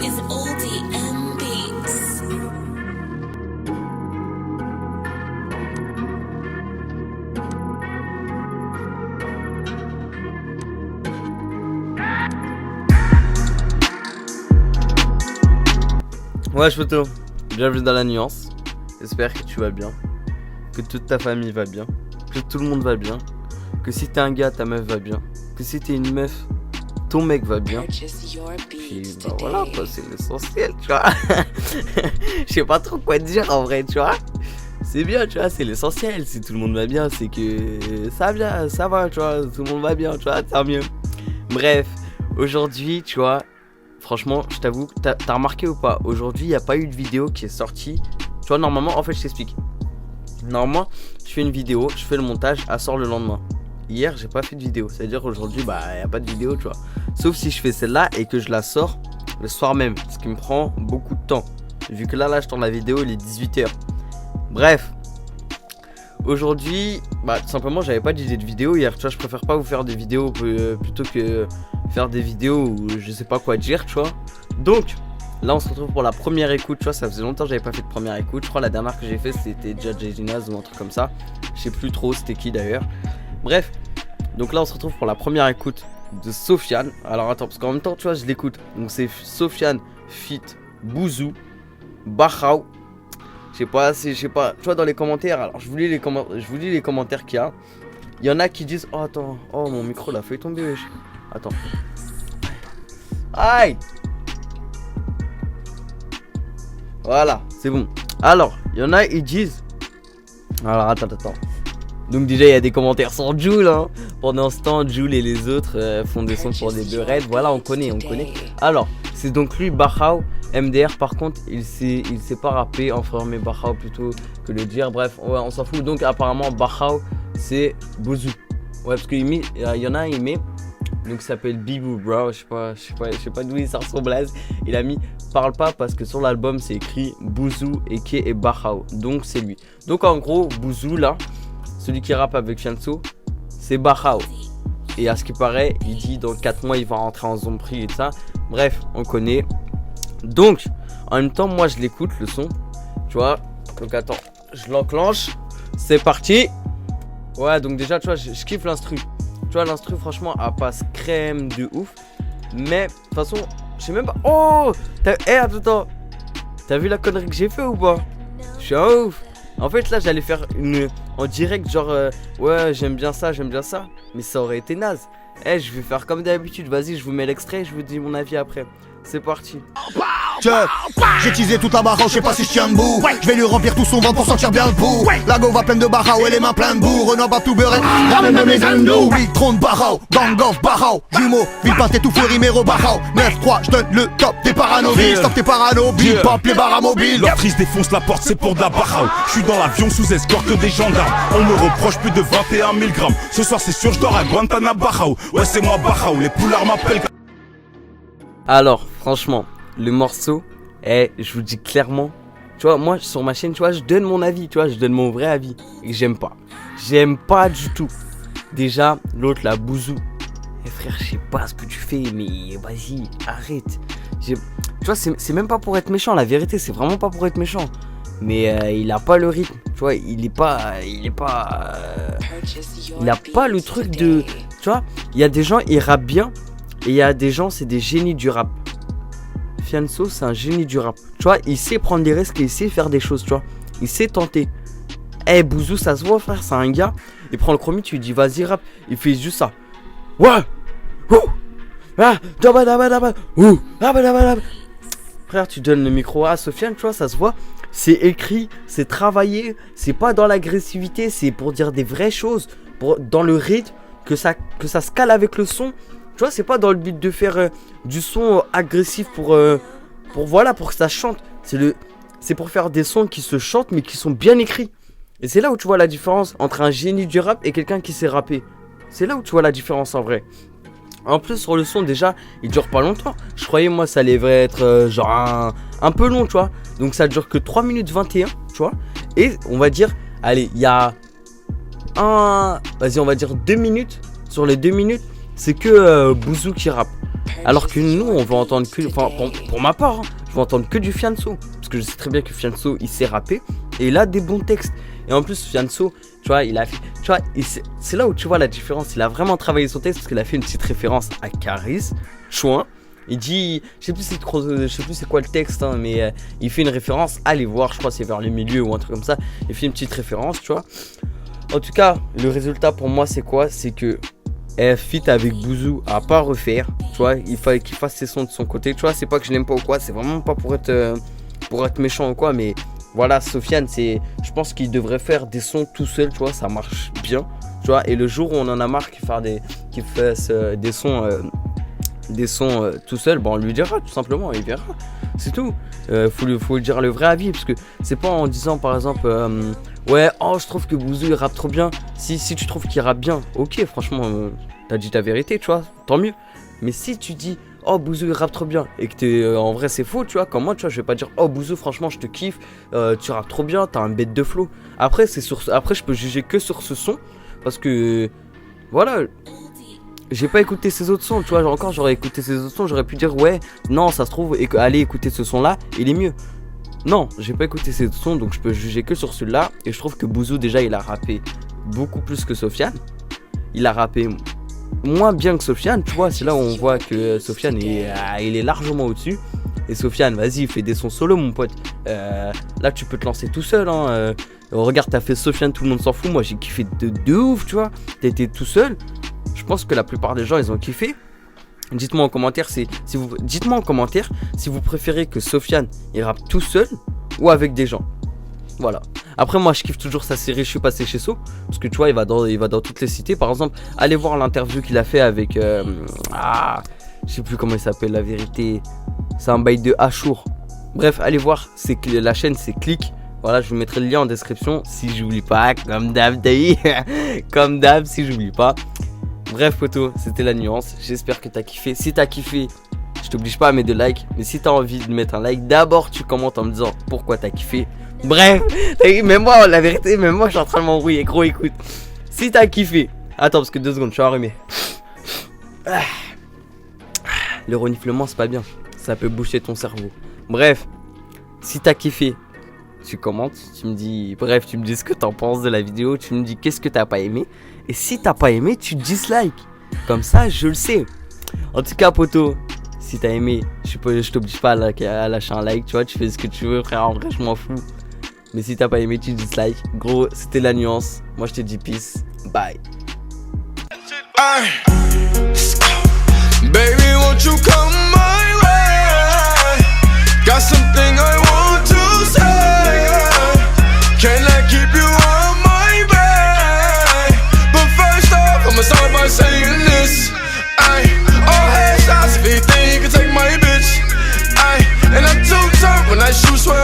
is Oldie and Beats. Ouais, Choto, bienvenue dans la nuance. J'espère que tu vas bien, que toute ta famille va bien, que tout le monde va bien, que si t'es un gars, ta meuf va bien, que si t'es une meuf, ton mec va bien. Puis bah voilà quoi, c'est l'essentiel, tu vois. Je sais pas trop quoi te dire en vrai, tu vois. C'est bien, tu vois, c'est l'essentiel. Si tout le monde va bien, c'est que ça va, tu vois, tout le monde va bien, tu vois, tant mieux. Bref, aujourd'hui, tu vois, franchement, je t'avoue, t'as remarqué ou pas, aujourd'hui, il n'y a pas eu de vidéo qui est sortie. Tu vois, normalement, en fait, je t'explique. Normalement, je fais une vidéo, je fais le montage, elle sort le lendemain. Hier, j'ai pas fait de vidéo. C'est-à-dire aujourd'hui, bah, il n'y a pas de vidéo, tu vois. Sauf si je fais celle-là et que je la sors le soir même. Ce qui me prend beaucoup de temps. Vu que là, je tourne la vidéo, il est 18h. Bref. Aujourd'hui, bah, tout simplement, j'avais pas d'idée de vidéo hier. Tu vois, je préfère pas vous faire des vidéos plutôt que faire des vidéos où je sais pas quoi dire, tu vois. Donc, là, on se retrouve pour la première écoute. Tu vois, ça faisait longtemps que j'avais pas fait de première écoute. Je crois la dernière que j'ai fait, c'était Judge Naz ou un truc comme ça. Je sais plus trop c'était qui d'ailleurs. Bref, donc là on se retrouve pour la première écoute de Sofiane. Alors attends, parce qu'en même temps, tu vois, je l'écoute. Donc c'est Sofiane fit Bouzou Bahao. Je sais pas, tu vois, dans les commentaires. Alors je vous lis les commentaires qu'il y a. Il y en a qui disent, oh attends, oh mon micro l'a fait tomber, wesh. Attends. Aïe. Voilà, c'est bon. Alors, il y en a, ils disent. Alors attends. Donc déjà il y a des commentaires sur Jul, hein. Pendant ce temps Jul et les autres font des sons pour des deux raids. Voilà, on connaît. Alors c'est donc lui, Bahao. MDR par contre il sait pas rapper, enfin mais Bahao plutôt que le dire. Bref, ouais, on s'en fout. Donc apparemment Bahao c'est Bouzou. Ouais, parce qu'il y en a un, il met, donc il s'appelle Bibou bro, je sais pas d'où il sort son blaze. Il a mis parle pas parce que sur l'album c'est écrit Bouzou et Bahao. Donc c'est lui. Donc en gros Bouzou là, celui qui rappe avec Fianso, c'est Bahao. Et à ce qui paraît, il dit dans 4 mois il va rentrer en Zompri et tout ça. Bref, on connaît. Donc, en même temps, moi je l'écoute le son. Tu vois. Donc attends, je l'enclenche. C'est parti. Ouais, donc déjà, tu vois, je kiffe l'instru. Tu vois, l'instru, franchement, elle passe crème de ouf. Mais, de toute façon, je sais même pas. Oh, attends. T'as vu la connerie que j'ai fait ou pas? Je suis un ouf. En fait là j'allais faire une en direct genre ouais j'aime bien ça mais ça aurait été naze. Je vais faire comme d'habitude, vas-y je vous mets l'extrait, je vous dis mon avis après. C'est parti. J'ai teasé toute la barre, je sais pas si je tiens debout. Je vais lui remplir tout son ventre pour sentir bien le pouls. La go va pleine de barrao et les mains pleines de boue. Renoir va tout beurrer, ramène même les hindous. Oui, trône barrao, gang of barrao. Jumeaux, ville pas tout fou, riméro barrao. 9-3, je donne le top des paranoïdes. Stop tes paranoïdes, pop les barres mobiles. L'actrice défonce la porte, c'est pour de la barrao. Je suis dans l'avion sous escorte des gendarmes. On me reproche plus de 21 000 grammes. Ce soir c'est sûr, je dors à Guantanamo barrao. Ouais c'est moi barrao, les poulards m'appellent. Alors franchement, le morceau, je vous dis clairement, tu vois, moi sur ma chaîne, tu vois, je donne mon avis, tu vois, je donne mon vrai avis. Et j'aime pas du tout. Déjà, l'autre, la Bouzou. Frère, je sais pas ce que tu fais, mais vas-y, arrête. Tu vois, c'est même pas pour être méchant, la vérité, c'est vraiment pas pour être méchant. Mais il a pas le rythme, tu vois, il a pas le truc de, tu vois, il y a des gens, ils rappent bien. Et il y a des gens, c'est des génies du rap. Fianso, c'est un génie du rap. Tu vois, il sait prendre des risques et il sait faire des choses, tu vois. Il sait tenter. Bouzou, ça se voit, frère, c'est un gars. Il prend le chromie, tu lui dis, vas-y, rap. Il fait juste ça. Ouais. Frère, tu donnes le micro à Sofiane, tu vois, ça se voit. C'est écrit, c'est travaillé. C'est pas dans l'agressivité, c'est pour dire des vraies choses. Dans le rythme, que ça se cale avec le son. Tu vois, c'est pas dans le but de faire du son agressif pour que ça chante. C'est pour faire des sons qui se chantent mais qui sont bien écrits. Et c'est là où tu vois la différence entre un génie du rap et quelqu'un qui sait rapper. C'est là où tu vois la différence en vrai. En plus sur le son déjà, il dure pas longtemps. Je croyais moi ça allait être genre un peu long, tu vois. Donc ça dure que 3 minutes 21, tu vois. Et on va dire, allez, il y a on va dire 2 minutes. Sur les 2 minutes, c'est que Bouzou qui rappe. Alors que nous, on va entendre que, enfin, pour ma part, hein, je vais entendre que du Fianso. Parce que je sais très bien que Fianso, il sait rapper et il a des bons textes. Et en plus, Fianso, tu vois, c'est là où tu vois la différence. Il a vraiment travaillé son texte parce qu'il a fait une petite référence à Caris, Chouin. Il dit, je sais plus c'est quoi le texte, hein, mais il fait une référence. Allez voir, je crois que c'est vers le milieu ou un truc comme ça. Il fait une petite référence, tu vois. En tout cas, le résultat pour moi, c'est quoi? C'est que fit avec Bouzou à pas refaire, tu vois. Il fallait qu'il fasse ses sons de son côté, tu vois. C'est pas que je l'aime pas ou quoi, c'est vraiment pas pour être méchant ou quoi, mais voilà, Sofiane, je pense qu'il devrait faire des sons tout seul, tu vois. Ça marche bien, tu vois. Et le jour où on en a marre qu'il fasse des sons tout seul, bon, on lui dira tout simplement, il verra, c'est tout. Faut lui dire le vrai avis, parce que c'est pas en disant par exemple ouais, oh, je trouve que Bouzou il rappe trop bien. Si tu trouves qu'il rappe bien, ok, franchement, t'as dit ta vérité, tu vois, tant mieux. Mais si tu dis oh, Bouzou il rappe trop bien et que en vrai c'est faux, tu vois, comme moi, tu vois, je vais pas dire oh, Bouzou, franchement, je te kiffe, tu rappes trop bien, t'as un bête de flow. Après, je peux juger que sur ce son, parce que voilà. J'ai pas écouté ses autres sons, tu vois, encore j'aurais écouté ses autres sons, j'aurais pu dire ouais, non, ça se trouve, allez écouter ce son là, il est mieux. Non, j'ai pas écouté ses autres sons, donc je peux juger que sur celui-là. Et je trouve que Bouzou, déjà, il a rappé beaucoup plus que Sofiane. Il a rappé moins bien que Sofiane, tu vois, c'est là où on voit que Sofiane il est largement au-dessus. Et Sofiane, vas-y, fais des sons solo, mon pote. Là, tu peux te lancer tout seul, hein. Regarde, t'as fait Sofiane, tout le monde s'en fout. Moi, j'ai kiffé de ouf, tu vois. T'étais tout seul. Je pense que la plupart des gens, ils ont kiffé. Dites-moi en commentaire si vous préférez que Sofiane il rappe tout seul ou avec des gens. Voilà. Après, moi, je kiffe toujours sa série Je suis passé chez So, parce que tu vois, il va dans toutes les cités. Par exemple, allez voir l'interview qu'il a fait avec je sais plus comment il s'appelle, la vérité. C'est un bail de Achour. Bref, allez voir. La chaîne, c'est Click. Voilà, je vous mettrai le lien en description si j'oublie pas, comme d'hab, comme d'hab, si j'oublie pas. Bref, poto, c'était la nuance. J'espère que t'as kiffé. Si t'as kiffé, je t'oblige pas à mettre de like. Mais si t'as envie de mettre un like, d'abord tu commentes en me disant pourquoi t'as kiffé. Bref, même moi, la vérité, même moi je suis en train de m'embrouiller. Gros, écoute. Si t'as kiffé. Attends, parce que 2 secondes, je suis enrhumé. Le reniflement, c'est pas bien. Ça peut boucher ton cerveau. Bref, si t'as kiffé, tu commentes, tu me dis ce que t'en penses de la vidéo, tu me dis qu'est-ce que t'as pas aimé. Et si t'as pas aimé, tu dislike. Comme ça, je le sais. En tout cas, poto, si t'as aimé, je t'oblige pas à lâcher un like, tu vois, tu fais ce que tu veux, frère, en vrai, je m'en fous. Mais si t'as pas aimé, tu dislike. Gros, c'était la nuance. Moi, je te dis peace. Bye. Baby, won't you come my way? Got something I want to say. Can I keep you on my bed? But first off, I'ma start by saying this. All headshots if you think you can take my bitch. And I'm too tough when I shoot, swear